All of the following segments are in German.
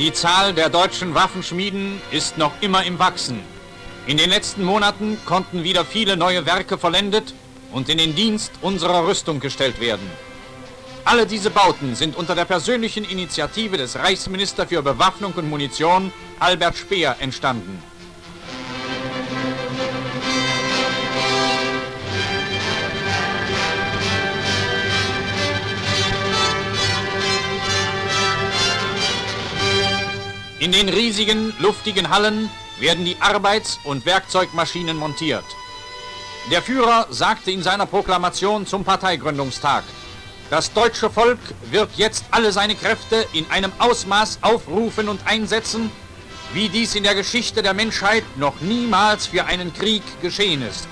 Die Zahl der deutschen Waffenschmieden ist noch immer im Wachsen. In den letzten Monaten konnten wieder viele neue Werke vollendet und in den Dienst unserer Rüstung gestellt werden. Alle diese Bauten sind unter der persönlichen Initiative des Reichsministers für Bewaffnung und Munition, Albert Speer, entstanden. In den riesigen, luftigen Hallen werden die Arbeits- und Werkzeugmaschinen montiert. Der Führer sagte in seiner Proklamation zum Parteigründungstag: Das deutsche Volk wird jetzt alle seine Kräfte in einem Ausmaß aufrufen und einsetzen, wie dies in der Geschichte der Menschheit noch niemals für einen Krieg geschehen ist.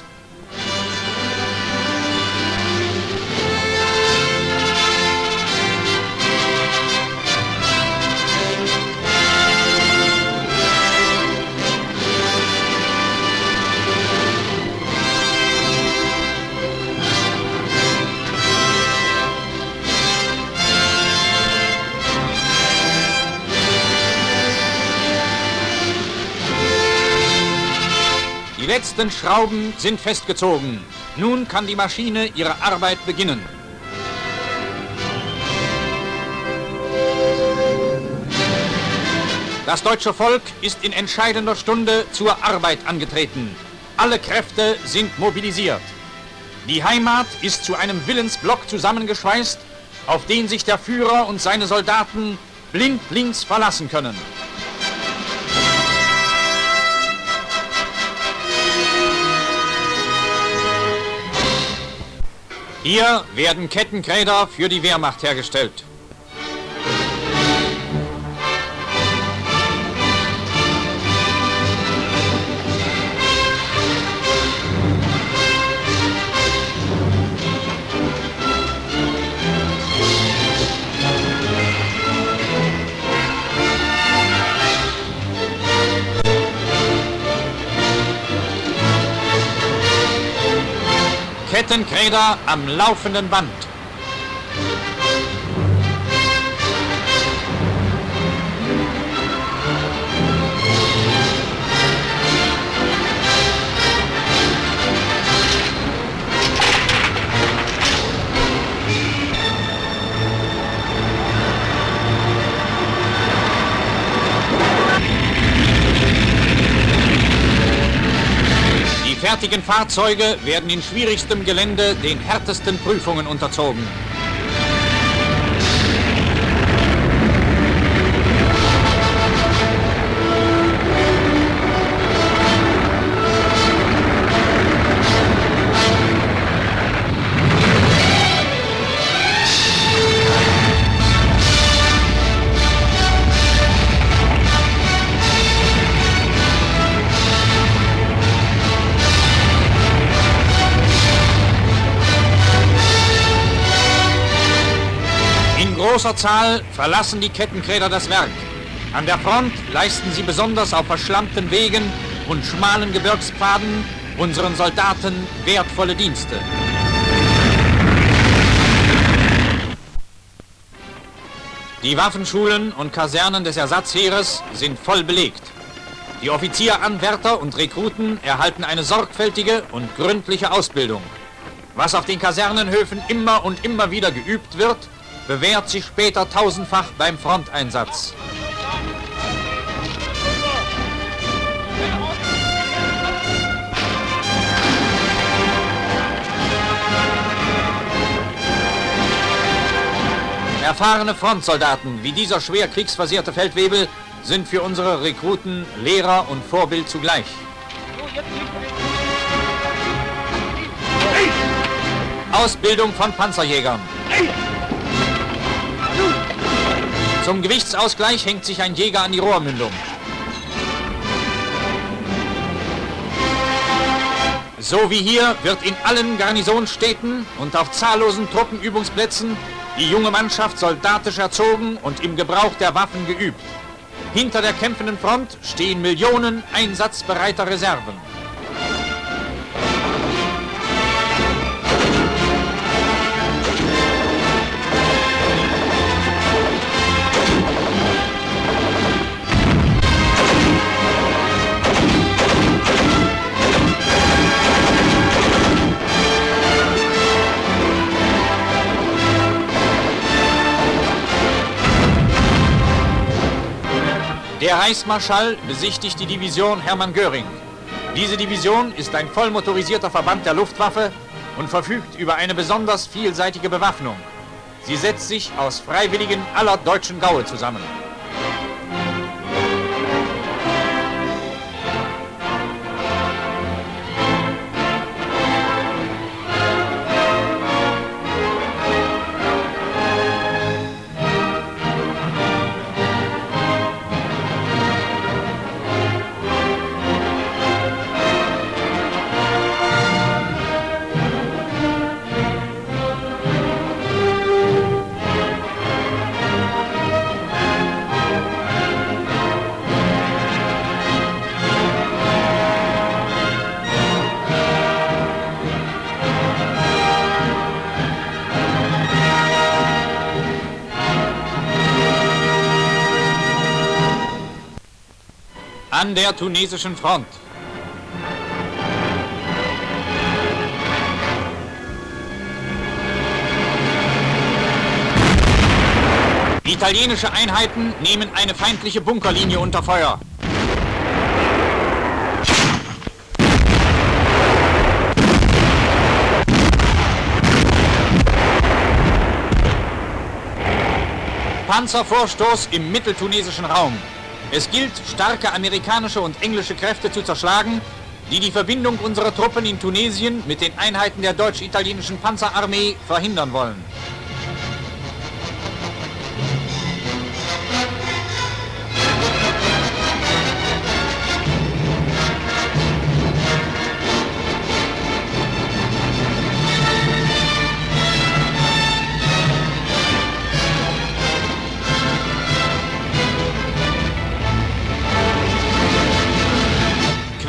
Die letzten Schrauben sind festgezogen. Nun kann die Maschine ihre Arbeit beginnen. Das deutsche Volk ist in entscheidender Stunde zur Arbeit angetreten. Alle Kräfte sind mobilisiert. Die Heimat ist zu einem Willensblock zusammengeschweißt, auf den sich der Führer und seine Soldaten blindlings verlassen können. Hier werden Kettenräder für die Wehrmacht hergestellt. Kettenräder am laufenden Band. Die fertigen Fahrzeuge werden in schwierigstem Gelände den härtesten Prüfungen unterzogen. In großer Zahl verlassen die Kettenräder das Werk. An der Front leisten sie besonders auf verschlammten Wegen und schmalen Gebirgspfaden unseren Soldaten wertvolle Dienste. Die Waffenschulen und Kasernen des Ersatzheeres sind voll belegt. Die Offizieranwärter und Rekruten erhalten eine sorgfältige und gründliche Ausbildung. Was auf den Kasernenhöfen immer und immer wieder geübt wird, bewährt sich später tausendfach beim Fronteinsatz. Erfahrene Frontsoldaten wie dieser schwer kriegsversehrte Feldwebel sind für unsere Rekruten Lehrer und Vorbild zugleich. Ausbildung von Panzerjägern. Zum Gewichtsausgleich hängt sich ein Jäger an die Rohrmündung. So wie hier wird in allen Garnisonsstädten und auf zahllosen Truppenübungsplätzen die junge Mannschaft soldatisch erzogen und im Gebrauch der Waffen geübt. Hinter der kämpfenden Front stehen Millionen einsatzbereiter Reserven. Der Reichsmarschall besichtigt die Division Hermann Göring. Diese Division ist ein vollmotorisierter Verband der Luftwaffe und verfügt über eine besonders vielseitige Bewaffnung. Sie setzt sich aus Freiwilligen aller deutschen Gaue zusammen. An der tunesischen Front. Italienische Einheiten nehmen eine feindliche Bunkerlinie unter Feuer. Panzervorstoß im mitteltunesischen Raum. Es gilt, starke amerikanische und englische Kräfte zu zerschlagen, die die Verbindung unserer Truppen in Tunesien mit den Einheiten der deutsch-italienischen Panzerarmee verhindern wollen.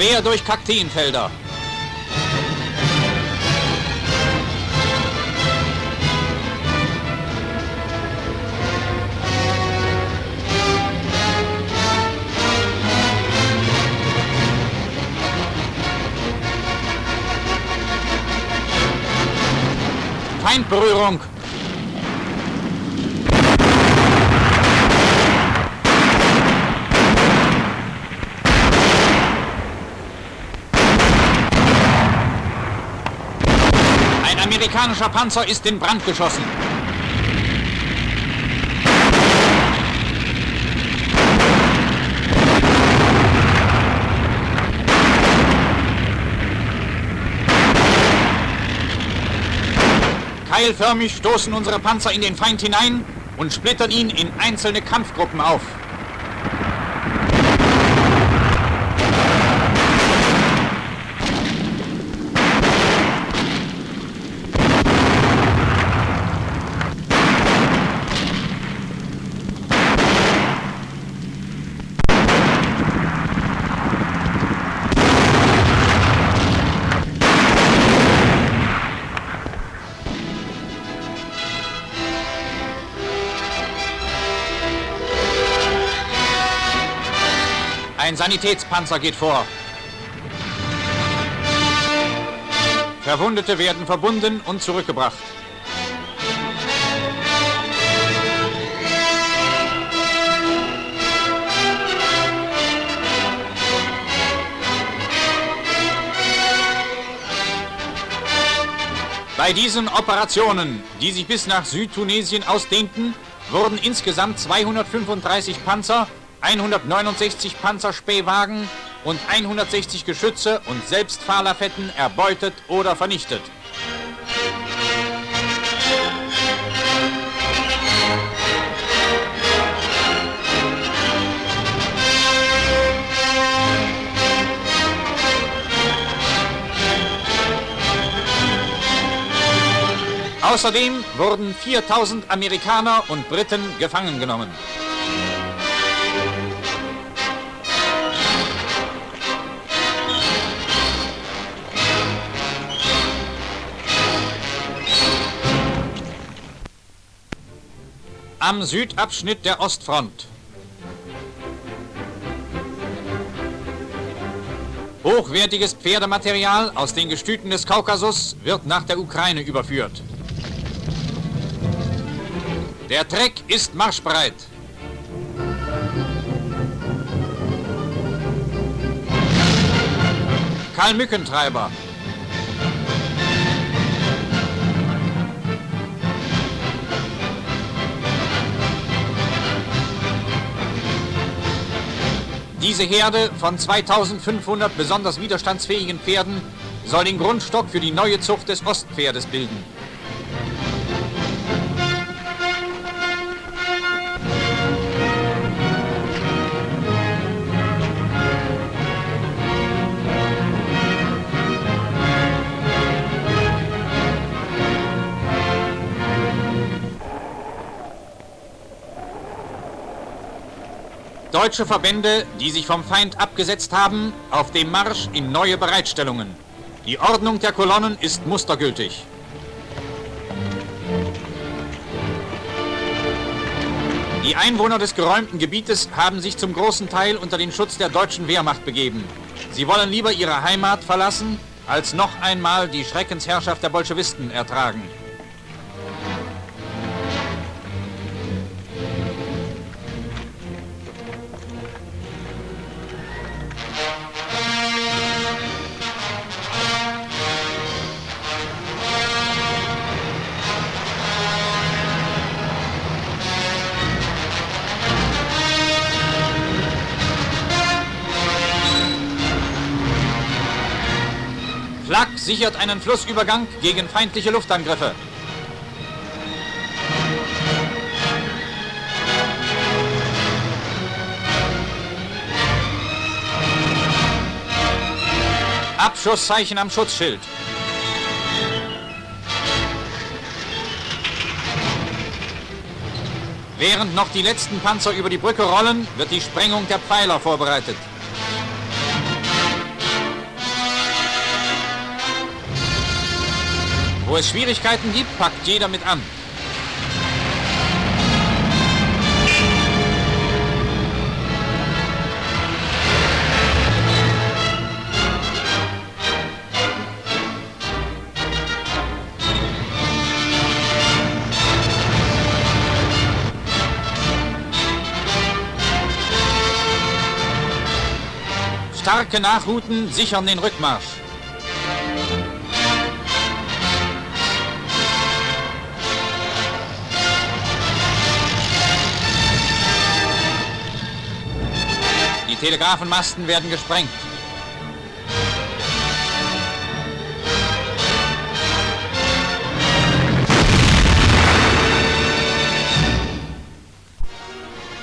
Quer durch Kakteenfelder. Feindberührung. Ein amerikanischer Panzer ist in Brand geschossen. Keilförmig stoßen unsere Panzer in den Feind hinein und splittern ihn in einzelne Kampfgruppen auf. Ein Sanitätspanzer geht vor. Verwundete werden verbunden und zurückgebracht. Bei diesen Operationen, die sich bis nach Südtunesien ausdehnten, wurden insgesamt 235 Panzer, 169 Panzerspähwagen und 160 Geschütze und Selbstfahrlafetten erbeutet oder vernichtet. Außerdem wurden 4000 Amerikaner und Briten gefangen genommen. Am Südabschnitt der Ostfront. Hochwertiges Pferdematerial aus den Gestüten des Kaukasus wird nach der Ukraine überführt. Der Treck ist marschbereit. Kalmückentreiber. Diese Herde von 2500 besonders widerstandsfähigen Pferden soll den Grundstock für die neue Zucht des Ostpferdes bilden. Deutsche Verbände, die sich vom Feind abgesetzt haben, auf dem Marsch in neue Bereitstellungen. Die Ordnung der Kolonnen ist mustergültig. Die Einwohner des geräumten Gebietes haben sich zum großen Teil unter den Schutz der deutschen Wehrmacht begeben. Sie wollen lieber ihre Heimat verlassen, als noch einmal die Schreckensherrschaft der Bolschewisten ertragen. Flak sichert einen Flussübergang gegen feindliche Luftangriffe. Abschusszeichen am Schutzschild. Während noch die letzten Panzer über die Brücke rollen, wird die Sprengung der Pfeiler vorbereitet. Wo es Schwierigkeiten gibt, packt jeder mit an. Starke Nachruten sichern den Rückmarsch. Die Telegrafenmasten werden gesprengt.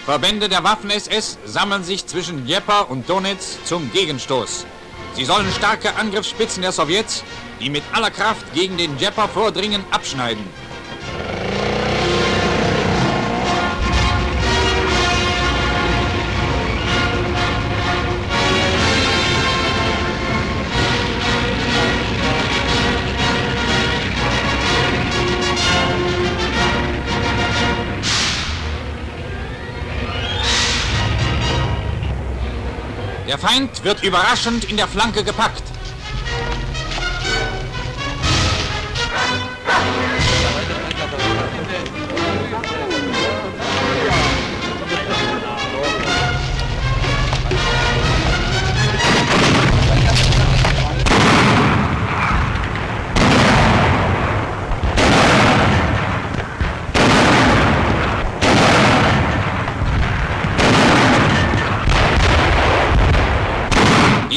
Verbände der Waffen-SS sammeln sich zwischen Dnieper und Donez zum Gegenstoß. Sie sollen starke Angriffsspitzen der Sowjets, die mit aller Kraft gegen den Dnieper vordringen, abschneiden. Der Feind wird überraschend in der Flanke gepackt.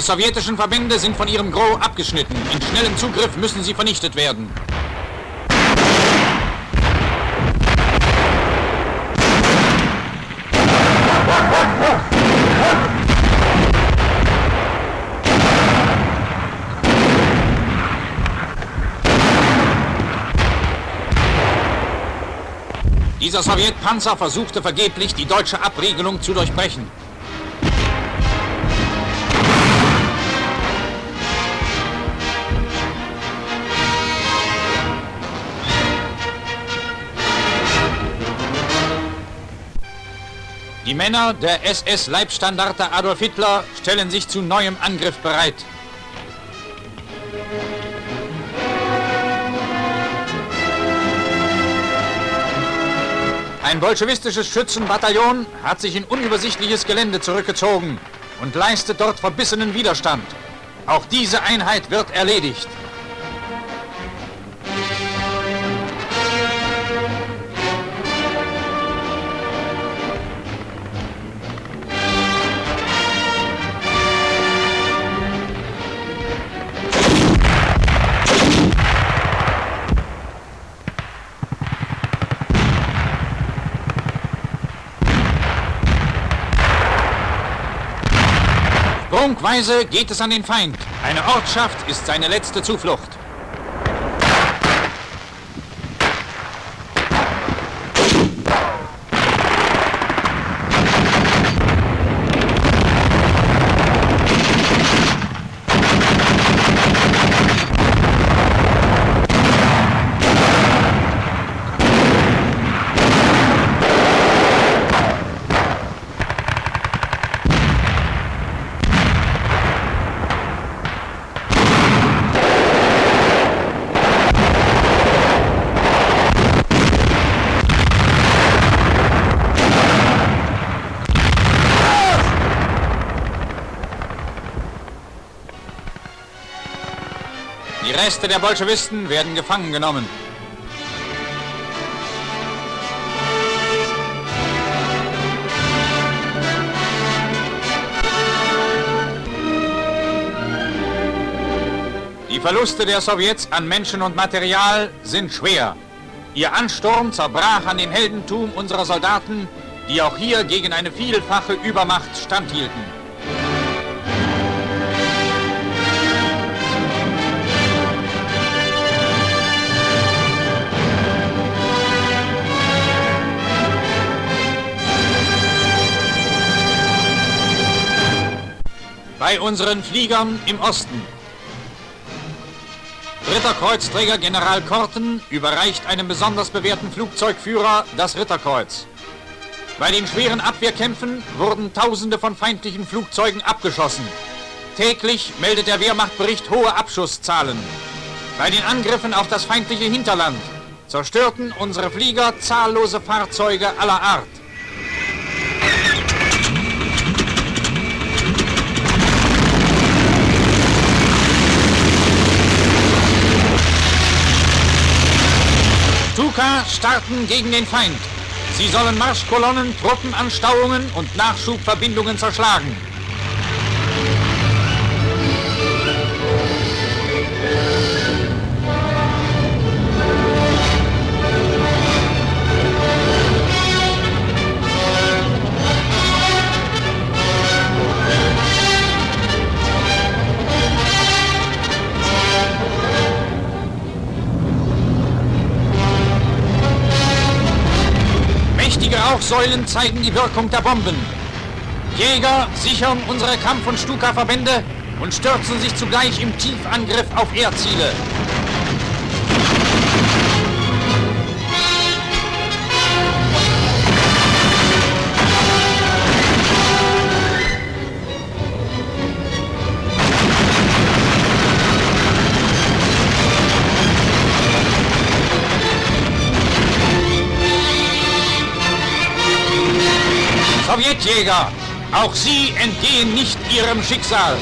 Die sowjetischen Verbände sind von ihrem Gros abgeschnitten. In schnellem Zugriff müssen sie vernichtet werden. Dieser Sowjetpanzer versuchte vergeblich, die deutsche Abriegelung zu durchbrechen. Die Männer der SS-Leibstandarte Adolf Hitler stellen sich zu neuem Angriff bereit. Ein bolschewistisches Schützenbataillon hat sich in unübersichtliches Gelände zurückgezogen und leistet dort verbissenen Widerstand. Auch diese Einheit wird erledigt. Sprungweise geht es an den Feind. Eine Ortschaft ist seine letzte Zuflucht. Die Reste der Bolschewisten werden gefangen genommen. Die Verluste der Sowjets an Menschen und Material sind schwer. Ihr Ansturm zerbrach an dem Heldentum unserer Soldaten, die auch hier gegen eine vielfache Übermacht standhielten. Bei unseren Fliegern im Osten. Dritter Kreuzträger General Korten überreicht einem besonders bewährten Flugzeugführer das Ritterkreuz. Bei den schweren Abwehrkämpfen wurden Tausende von feindlichen Flugzeugen abgeschossen. Täglich meldet der Wehrmachtbericht hohe Abschusszahlen. Bei den Angriffen auf das feindliche Hinterland zerstörten unsere Flieger zahllose Fahrzeuge aller Art. Stuka starten gegen den Feind. Sie sollen Marschkolonnen, Truppenanstauungen und Nachschubverbindungen zerschlagen. Mächtige Rauchsäulen zeigen die Wirkung der Bomben. Jäger sichern unsere Kampf- und Stuka-Verbände und stürzen sich zugleich im Tiefangriff auf Erdziele. Sowjetjäger, auch Sie entgehen nicht Ihrem Schicksal.